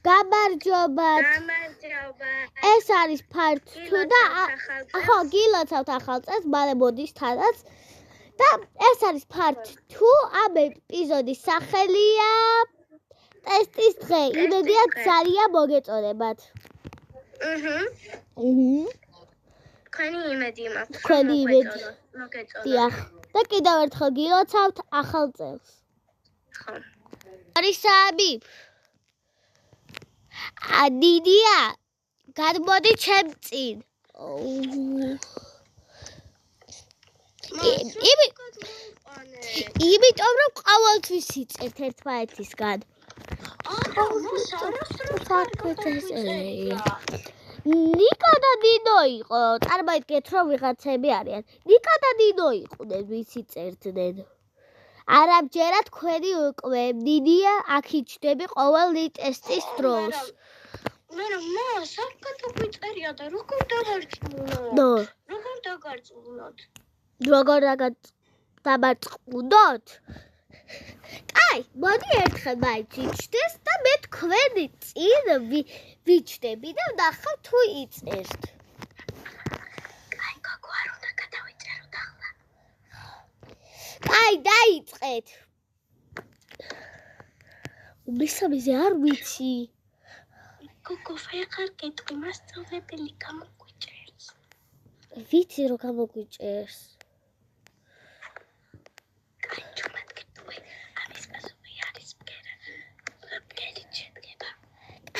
გამარჯობა. ეს არის part 2 და ხო, გილოცავთ ახალ წელს, მალე მოდის თანაც. და ეს არის part 2, ამ ეპიზოდის სახელია ტესტის დღე. იმედია ძალიან მოგეწონებათ. Քանի იმედი მაქვს. Քանի იმედი. დიახ. და კიდევ ერთხელ გილოცავთ ახალ წელს. ხო. არის სამი. დიდია, გადმოდი ჩემ წინ. იმიტომ რომ ყოველთვის იწერთ ერთმანეთისგან. ნიკა და დინო იყო, წარმოიდგინეთ რომ ვიღაცები არიან. ნიკა და დინო იყვნენ, ვინც იწერდნენ. არამჯერად თქვენი უკვე დინია აქ იჯდები ყოველ ტესტის დროს. მაგრამ საკათო გვიწერია და როგორ დაგარწმუნოთ? როგორ დაგარწმუნოთ? როგორ დამარწმუნოთ? აი, მოდი ერთხელ მაინც იჯდეს და მე თქვენი წინ ვიჯდები და ვნახავ თუ იწერთ. აი, გოგო არ უნდა გადავიწეროთ ახლა. აი, დაიწყეთ. მესამეზე არ ვიცი. გოგო, ვეღარ გეტყვი, მასწავლებელი გამოგვიჭერს. ვიცი რომ გამოგვიჭერს. აი, ჩუმად გეტყვი, ამის პასუხი არის ბგერა. ბგერი შედგება.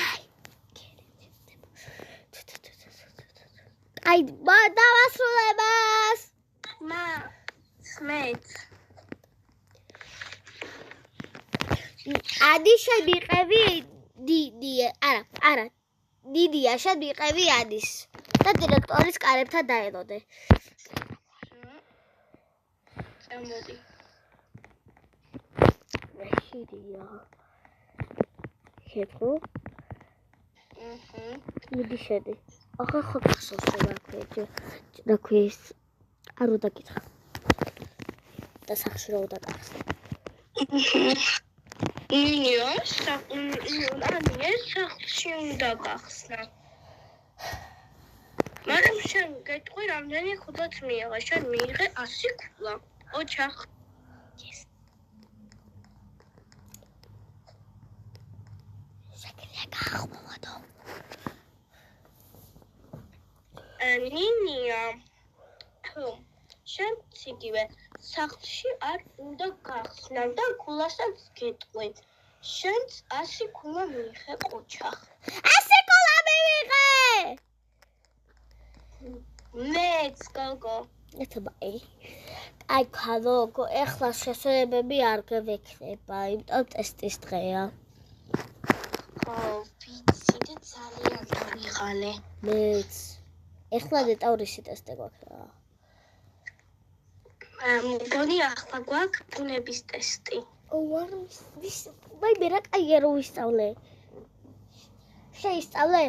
აი, აი, დავასრულებას. სმეც. ადი შემიყევი დიდია შემიყევი ადის და დირექტორის კარებთან დაელოდე. წამოდი. შედია. შეთქო? მიდი შედი. ახლა ხო გახსოვს რა ქვია არ უნდა გითხრა. და სახში რა უნდა გახსნა. ეს სახში უნდა გახსნა. მაგრამ შენ გეტყვი რამდენი ხუდაც მიიღე, შენ მიიღე 100 ქულა. ოჩახ. შეგიძლია გაახმოვადო. ნინია. შენ იგივე სახლში არ უნდა გახსნა და ქულასაც გეტყვი. შენც 100 ქულა მიიღე ყოჩახ. 100 ქულა მივიღე. მეც გოგო. ეთბაი. აი ქალოგო, ეხლა შესაძლებები არ გექნება, იმიტომ ტესტის დღეა. ხო, ვიცი და ძალიან დავიღალე. მეც. ეხლა დეტავრისი ტესტი გვაქვს. მგონი ახლა გვაქვს ბუნების ტესტი. ვაი, მე რა კაია რომ ვისწავლე. შეისწავლე?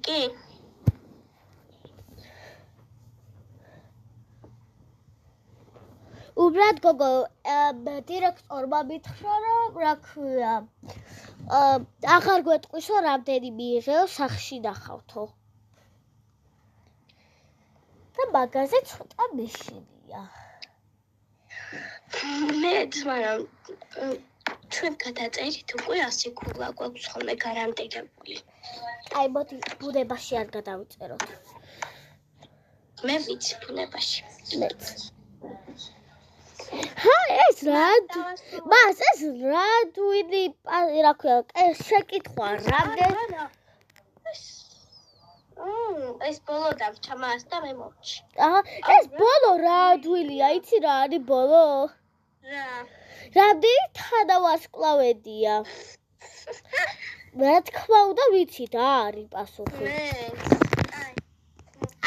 კი. უბრალოდ გოგო, დირექტორმა მითხრა რომ რა ქვია. აღარ გვეტყვისო რამდენი მიიღეო, სახში ნახავთო. და მაგაზე ცოტა მეშინია. მეც, მაგრამ ჩვენ გადაწერით უკვე 100 ქულა გვაქვს ხოლმე გარანტირებული. აი, მოდი ბუნებაში არ გადავიწეროთ. მე ვიცი ბუნებაში. მეც. ეს რა თვინი რა ქვია, შეკითხვა რამდენი ეს ბოლო დავჩამას და მე მოვჭი. ეს ბოლო რა თვილია, იცი რა არის ბოლო? რა? რამდენი თანავარსკვლავედია? რა თქმა უნდა ვიცი რა არის პასუხი.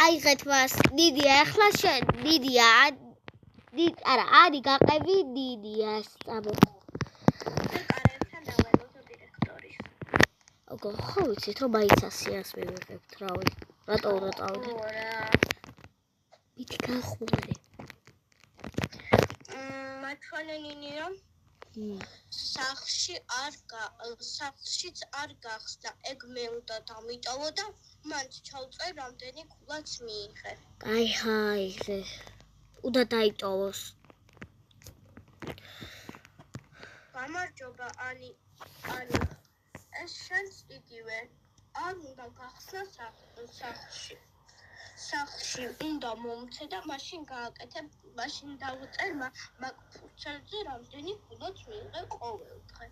აიღეთ მას, დიდია, ახლა შენ, დიდია, არი გაყევი დიდიას, წამო. კარებთან დაველოდო დირექტორის. ოგო, ხო ვიცით რომ მაინც 100-ას მივიღებთ, რავი. რატო უნდა წავიდე? რა? მითი გაახმოვანე. მაჩვენენინია სახლშიც არ გახსნა ეგ მე უნდა დამიტოვო და მან ჩავწერ რამდენი ქულაც მიიღე აი ხაიზე უნდა დაიტოვოს გამარჯობა ანი ეს შენს იგივე არ უნდა გახსნა სახლში უნდა მომცე და მაშინ გააკეთებ მაშინ დავუწერ მაგ ფურცელზე რამდენი ქულაც მიიღე ყოველდღე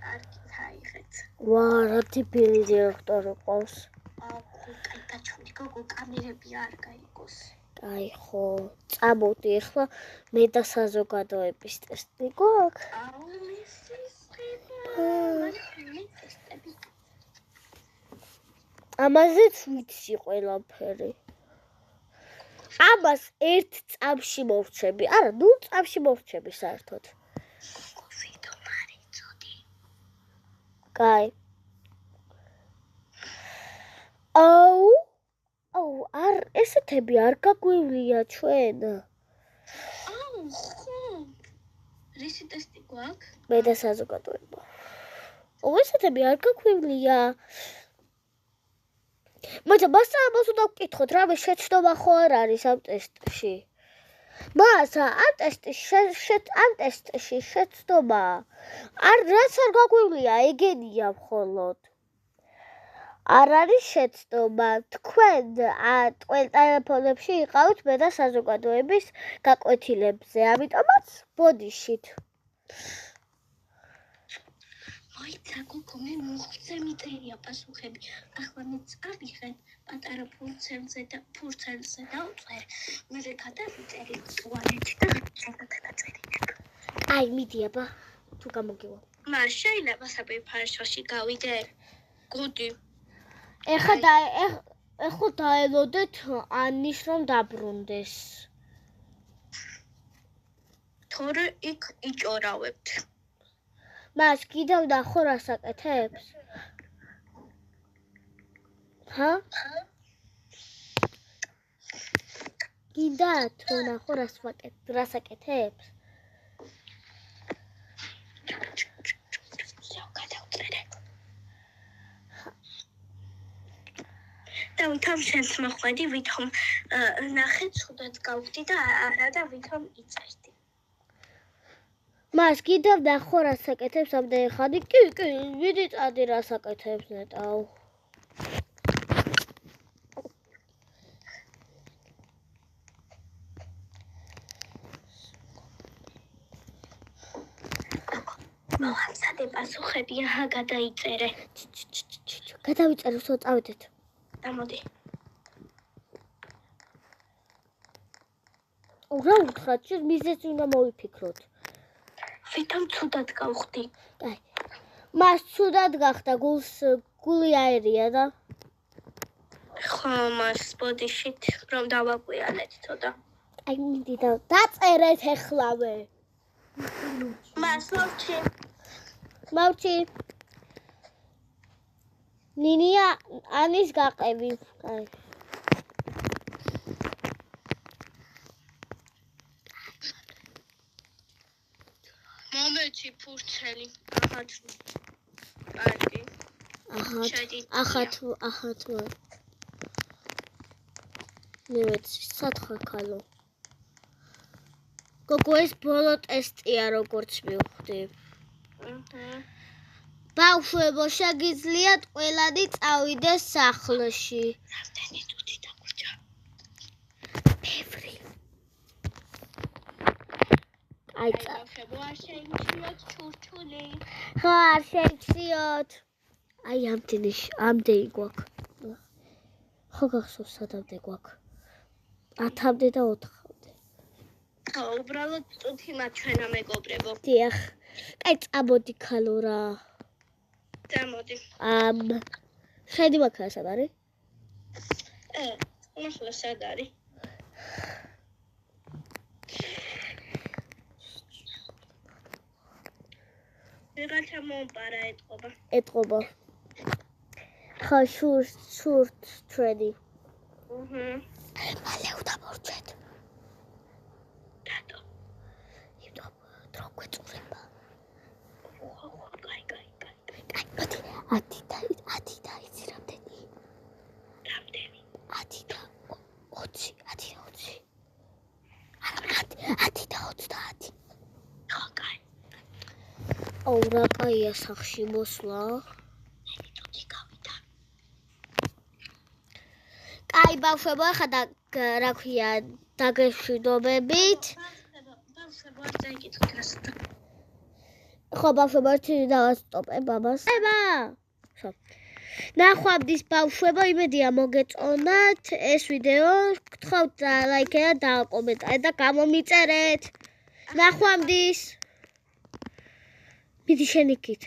კარგი დაიღეთ ვა რა ტიპი დირექტორი ყავს კაი გაჩვენე გოგო კამერები არ გაიგოს აი ხო წამოდი ახლა მე და საზოგადოების ტესტი გვაქვს ამაზეც ვიცი ყველაფერი ამას ერთ წამში მოვჩები არა ნუ წამში მოვჩები საერთოდ კაი აუ არ ესეთები არ გაგვივლია ჩვენ აუ ხო რისი ტესტი გვაქვს მე და საზოგადოება ესეთები არ გაგვივლია მაგრამ მასამას უნდა ვკითხოთ რამე შეცდომა ხო არ არის ამ ტესტში მას ამ ტესტში შეცდომა რაც არ გაგვივლია ეგენია მხოლოდ არ არის შეცდომა თქვენ ტყუილ ტელეფონებში იყავით მე და საზოგადოების გაკვეთილებზე ამიტომაც ბოდიშით მოიცა გოგო მე მოხუცე მიწერია პასუხები ახლა მე წავიღე პატარა ფურცელზე დავწერ მე გადავიწერი ტუალეტში და გადაწერინებ აი მიდი აბა თუ გამოგივა მას შეიძლება საფრთხეში გავიდე გუდი ეხლა დაელოდეთ ანის რომ დაბრუნდეს თორე იქ იჭორავებთ მას კიდევ ნახო რას აკეთებს ჰა კიდევ თუ ნახო რას აკეთებს ვითომ შენს მოხვედი, ვითომ ნახე ცუდად გავხდი და არა და ვითომ იწერდი. მას კიდევ ნახო რას აკეთებს ამდენი ხანი? კი, მიდი წადი რას აკეთებს ნეტავ. მოხსადე პასუხები აჰა გადაიწერე. გადავიწერე, სულ წავიდეთ. Მოდი. რა უთხრათ, შენ მიზეზი უნდა მოვიფიქროთ. ვითომ ცუდად გავხდი? კაი. მას ცუდად გახდა, გული აერია და ხო, მას ბოდიშით რომ დავაგვიანეთ ცოტა. აი, მიდი დაწერეთ ეხლავე. მას მოვჩი. ნინია ანის გაყევი. კაი. მომეჩი ფურცელი. კარგი. ახათ. ნევეცი სათხარ ქალო. გოგო ეს ბოლო ტესტია როგორც მივხვდი. ბავშვებო შეგიძლიათ ყველანი წავიდეს სახლში. რამდენი თუთი დაგვრჩა? ბევრი. აი ბავშვებო არ შეიმჩნიოთ ჩურჩული. ხო არ შეიმჩნიოთ. აი ამდენი გვაქვს. ხო გახსოვს სადამდე გვაქვს? 10-მდე და 4-მდე. ხო, უბრალოდ წუთი მაჩვენა მეგობრებო. დიახ. კაი წამოდი ქალო რა. წამოდი. შედი მაქლა სად არის? მახლა სად არის? ვიღაცა მომპარა ეტყობა. ხო შურთ ტრედი. მალე უნდა მორჩეთ. რატო? აუ რა კაია სახში მოსვლა. კაი ბავშვებო, ახლა რა ქვია, დაგეშვიდობებით. ხო ბავშვებო, დავასტოპებ ბაბას. ნახვამდის ბავშვებო, იმედია მოგეწონათ ეს ვიდეო. გთხოვთ ლაიქერად და კომენტარით და გამომიწერეთ. ნახვამდის. მიდი შენ იქით.